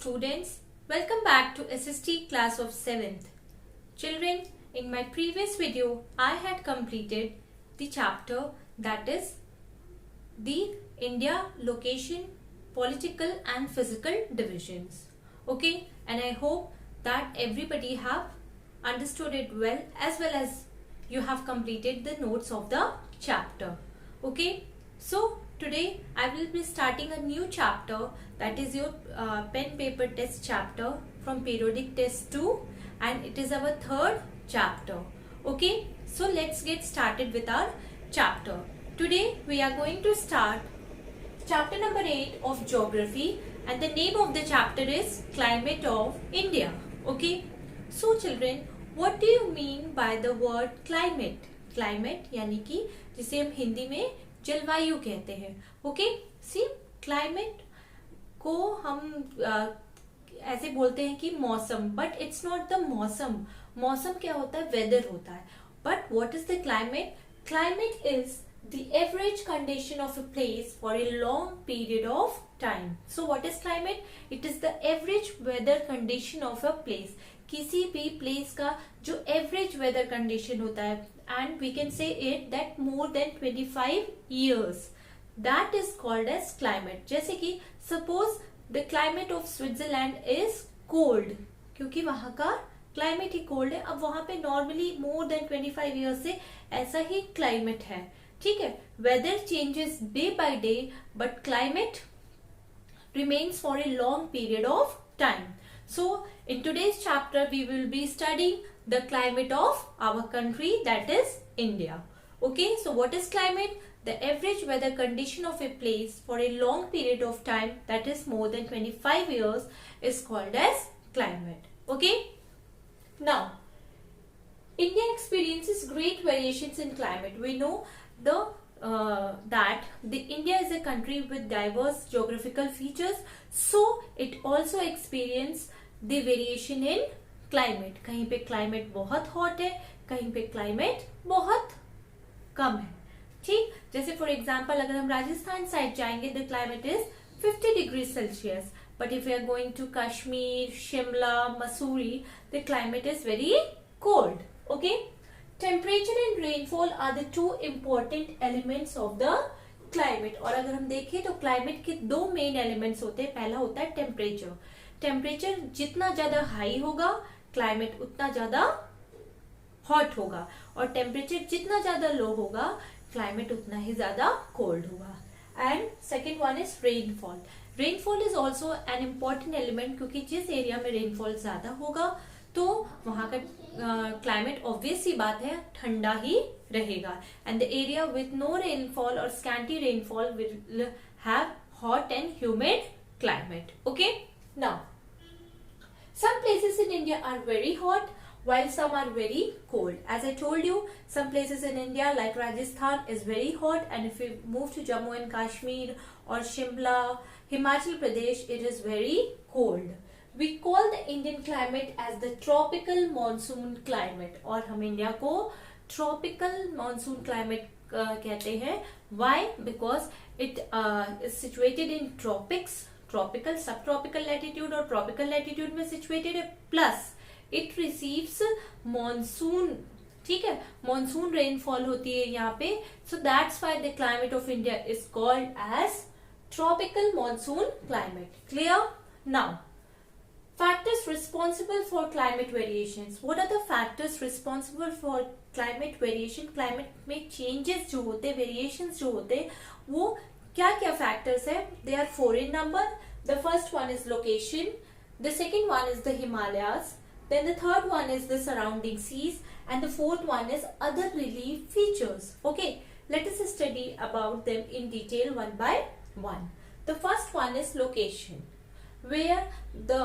students, welcome back to SST class of 7th. Children, in my previous video, I had completed the chapter that is the India location, political and physical divisions. Okay, and I hope that everybody have understood it well as you have completed the notes of the chapter. Okay, so today I will be starting a new chapter, that is your pen paper test chapter from periodic test 2, and it is our third chapter. Okay, so let's get started with our chapter. Today we are going to start chapter number 8 of geography, and the name of the chapter is Climate of India. Okay, so children, what do you mean by the word climate? Climate यानी कि जिसे हम हिंदी में जलवायु कहते हैं. Okay, सी climate को हम ऐसे बोलते हैं कि मौसम, बट इट्स नॉट द मौसम. मौसम क्या होता है? वेदर होता है. But what is the climate? Climate is the average condition of a place for a long period of time. So what is climate? It is the average weather condition of a place. किसी भी place का जो average weather condition होता है, and we can say it that more than 25 years, that is called as climate. जैसे कि suppose the climate of Switzerland is cold, क्योंकि वहाँ का climate ही cold है. अब वहाँ पे normally more than 25 years से ऐसा ही climate है. ठीक है, weather changes day by day, but climate remains for a long period of time. So in today's chapter we will be studying the climate of our country, that is India. Okay, so what is climate? The average weather condition of a place for a long period of time, that is more than 25 years, is called as climate. Okay, now India experiences great variations in climate. We know that the India is a country with diverse geographical features, so it also experiences the variation in climate. कहीं पे climate बहुत hot है, कहीं पे climate बहुत कम है. ठीक, जैसे फॉर एग्जांपल अगर हम राजस्थान साइड जाएंगे, the climate is 50 degree Celsius. But if you are going to Kashmir, Shimla, Mussoorie, the climate is very cold. Okay, temperature and rainfall are the two important elements of the climate. और अगर हम देखें तो climate के दो मेन एलिमेंट्स होते हैं. पहला होता है टेम्परेचर. टेम्परेचर जितना ज्यादा हाई होगा, क्लाइमेट उतना ज्यादा हॉट होगा, और टेम्परेचर जितना ज्यादा लो होगा, क्लाइमेट उतना ही ज्यादा कोल्ड होगा. And second one is rainfall. Rainfall is also an important element, क्योंकि जिस एरिया में रेनफॉल ज्यादा होगा तो वहां का क्लाइमेट ऑब्वियस सी बात है ठंडा ही रहेगा. And the area with no rainfall और scanty rainfall will have hot and humid climate. Okay, now some places in India are very hot while some are very cold. As I told you, some places in India like Rajasthan is very hot, and if we move to Jammu and Kashmir or Shimla, Himachal Pradesh, it is very cold. We call the Indian climate as the tropical monsoon climate, और हम India को tropical monsoon climate कहते हैं. Why? Because it is situated in tropics. Tropical, sub tropical latitude और tropical latitude में situated है, plus it receives monsoon. ठीक है, मॉनसून रेनफॉल होती है यहाँ पे. So that's why the climate of India is called as tropical monsoon climate. Clear? Now factors responsible for climate variations. What are the factors responsible for climate variation? Climate में changes जो होते हैं, variations जो होते हैं, वो क्या क्या फैक्टर्स है? They are 4 in number. The first one is location, the second one is the Himalayas, then the third one is the surrounding seas, and the fourth one is other relief features. Okay, let us study about them in detail one by one. The first one is location, where the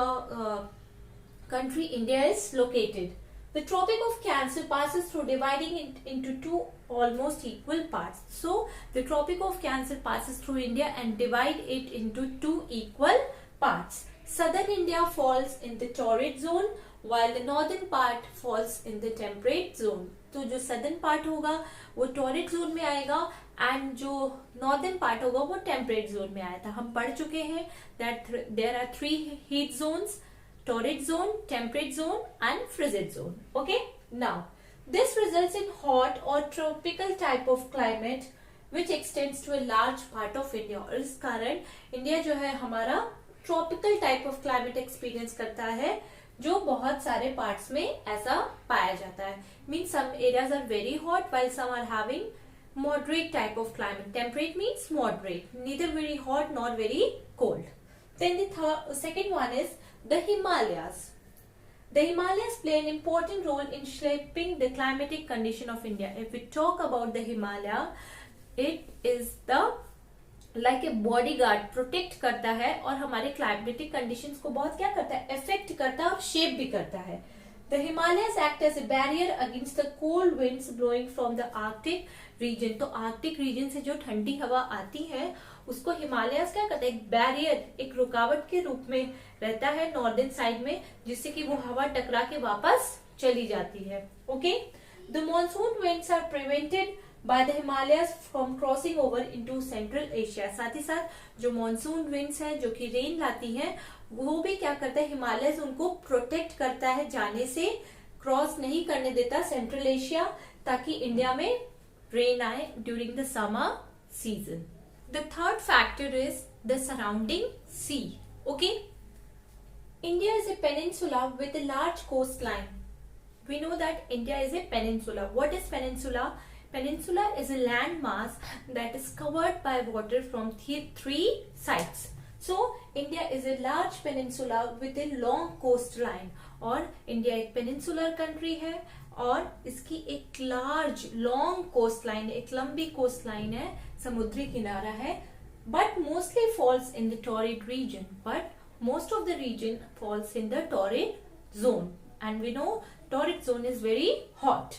country India is located. The Tropic of Cancer passes through, dividing it into two almost equal parts. So the Tropic of Cancer passes through India and divide it into two equal parts. Southern India falls in the torrid zone, while the northern part falls in the temperate zone. तो जो southern part होगा वो torrid zone में आएगा and जो northern part होगा वो temperate zone में आया था। हम पढ़ चुके हैं that there are 3 heat zones, torrid zone, temperate zone and frigid zone. Okay, now this results in hot or tropical type of climate which extends to a large part of India. और इस कारण India जो है हमारा tropical type of climate experience करता है, जो बहुत सारे पार्ट्स में ऐसा पाया जाता है। Means some areas are very hot while some are having moderate type of climate. Temperate means moderate, neither very hot nor very cold. Then the second one is the Himalayas. The Himalayas play an important role in shaping the climatic condition of India. If we talk about the Himalaya, it is the like a bodyguard, protect करता है और हमारे climatic conditions को बहुत क्या करता है, effect करता है और शेप भी करता है। The Himalayas act as a barrier against the cold winds blowing from the Arctic region. तो आर्कटिक रीजन से जो ठंडी हवा आती है उसको हिमालयस क्या करता है, एक बैरियर, एक रुकावट के रूप में रहता है नॉर्दर्न साइड में, जिससे कि वो हवा टकरा के वापस चली जाती है। Okay, the monsoon winds are prevented by the Himalayas from crossing over into central Asia. साथ ही साथ जो मॉनसून विंड्स हैं जो कि रेन लाती हैं, वो भी क्या करता है, हिमालयस उनको प्रोटेक्ट करता है जाने से, क्रॉस नहीं करने देता सेंट्रल एशिया, ताकि इंडिया में रेन आए during the summer season. The third factor is the surrounding sea. Okay, India is a peninsula with a large coastline. We know that India is a peninsula. What is peninsula? Peninsula is a land mass that is covered by water from three sides. So India is a large peninsula with a long coastline. और India एक peninsular country है और इसकी एक large long coast line, एक लंबी coast line है, समुद्री किनारा है, but mostly falls in the torrid region, but most of the region falls in the torrid zone and we know torrid zone is very hot.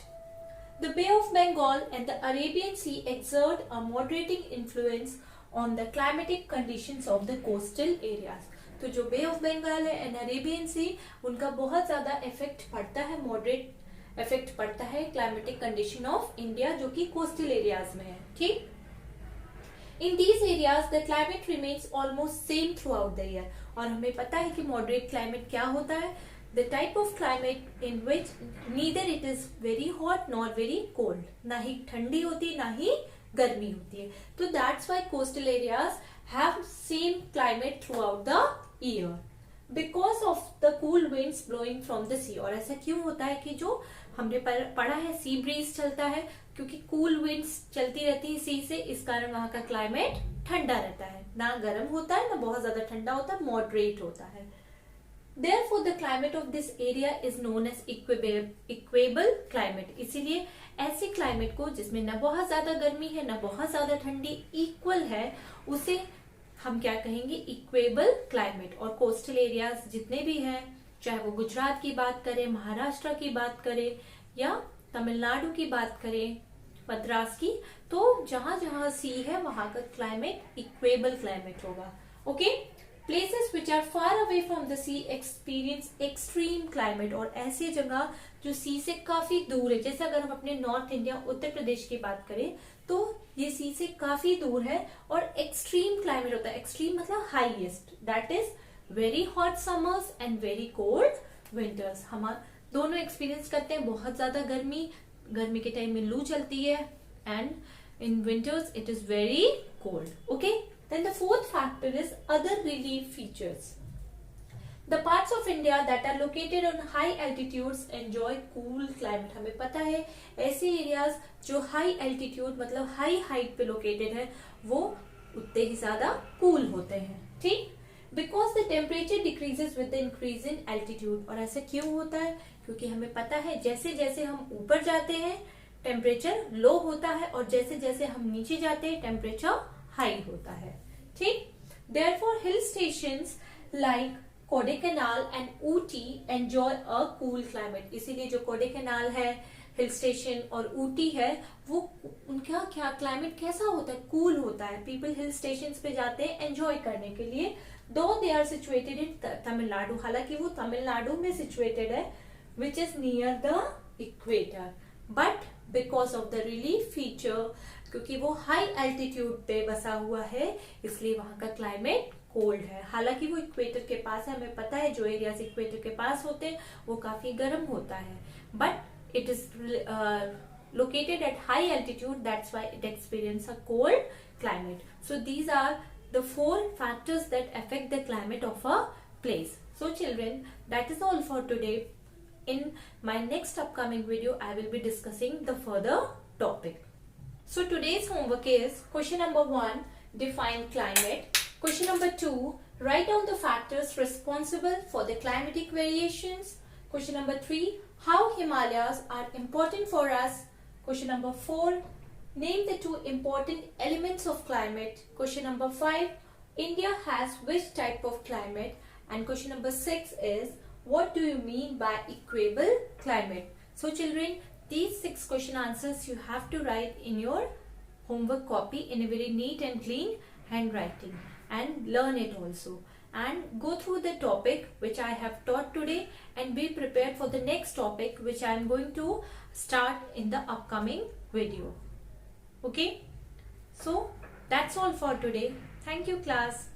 The Bay of Bengal and the Arabian Sea exert a moderating influence on the climatic conditions of the coastal areas. तो जो बे of Bengal है and Arabian सी, उनका बहुत ज्यादा effect पड़ता है, moderate effect पड़ता है क्लाइमेटिक कंडीशन ऑफ इंडिया जो कि कोस्टल एरियाज में है. ठीक, in these areas the climate remains almost same through out the year. और हमें पता है कि मॉडरेट क्लाइमेट क्या होता है, the type of climate in which neither it is very hot nor very cold, ना ही ठंडी होती ना ही गर्मी होती है. तो that's why coastal areas have same climate throughout the year because of the cool winds blowing from the sea. और ऐसा क्यों होता है कि जो हमने पढ़ा है सी ब्रीज चलता है, क्योंकि कूल विंड्स चलती रहती है सी से, इस कारण वहां का क्लाइमेट ठंडा रहता है, ना गर्म होता है ना बहुत ज्यादा ठंडा होता है, मॉडरेट होता है. Therefore, the climate of this area is known as equable climate. इसीलिए ऐसे क्लाइमेट को जिसमें न बहुत ज्यादा गर्मी है न बहुत ज्यादा ठंडी, इक्वल है, उसे हम क्या कहेंगे, इक्वेबल क्लाइमेट. और कोस्टल एरियाज जितने भी हैं, चाहे वो गुजरात की बात करें, महाराष्ट्र की बात करें या तमिलनाडु की बात करें, मद्रास की, तो जहां जहां सी है वहां का क्लाइमेट इक्वेबल क्लाइमेट होगा. Okay, Places which are far away from the sea experience extreme climate. और ऐसी जगह जो सी से काफी दूर है, जैसे अगर हम अपने नॉर्थ इंडिया उत्तर प्रदेश की बात करें तो ये सी से काफी दूर है और एक्सट्रीम क्लाइमेट होता है. एक्सट्रीम मतलब highest, that is very hot summers and very cold winters. हम दोनों एक्सपीरियंस करते हैं, बहुत ज्यादा गर्मी के टाइम में लू चलती है and in winters it is very cold. Okay, then the fourth factor is other relief features. The parts of India that are located on high altitudes enjoy cool climate. हमें पता है ऐसे एरियाज जो high altitude मतलब high height पे located है वो उतने ही ज्यादा कूल होते हैं. ठीक, because the temperature decreases with the increase in altitude. और ऐसा क्यों होता है, क्योंकि हमें पता है जैसे जैसे हम ऊपर जाते हैं टेम्परेचर लो होता है और जैसे जैसे हम नीचे जाते हैं टेम्परेचर हाई होता है. ठीक, therefore hill stations like Kodaikanal and Ooty enjoy a cool climate. इसीलिए जो कोडेकनाल है, हिल स्टेशन और ऊटी है, वो उनका क्या क्लाइमेट कैसा होता है, कूल होता है. पीपल हिल स्टेशन पे जाते हैं एंजॉय करने के लिए, though they are situated in Tamil Nadu, हालांकि वो तमिलनाडु में सिचुएटेड है, which is near the equator. But because of the relief feature, क्योंकि वो हाई एल्टीट्यूड पे बसा हुआ है, इसलिए वहां का क्लाइमेट कोल्ड है। हालांकि वो इक्वेटर के पास है, हमें पता है जो एरियाज इक्वेटर के पास होते हैं वो काफी गर्म होता है, but it is located at high altitude, that's why it experiences a cold climate. So these are the 4 factors that affect the climate of a place. So children, that is all for today. In my next upcoming video I will be discussing the further topic. So today's homework is question number 1, define climate. Question number 2, write down the factors responsible for the climatic variations. Question number 3, how Himalayas are important for us. Question number 4, name the 2 important elements of climate. Question number 5, India has which type of climate? And question number 6 is, what do you mean by equable climate? So children, these 6 question answers you have to write in your homework copy in a very neat and clean handwriting, and learn it also, and go through the topic which I have taught today, and be prepared for the next topic which I am going to start in the upcoming video. Okay, so that's all for today. Thank you class.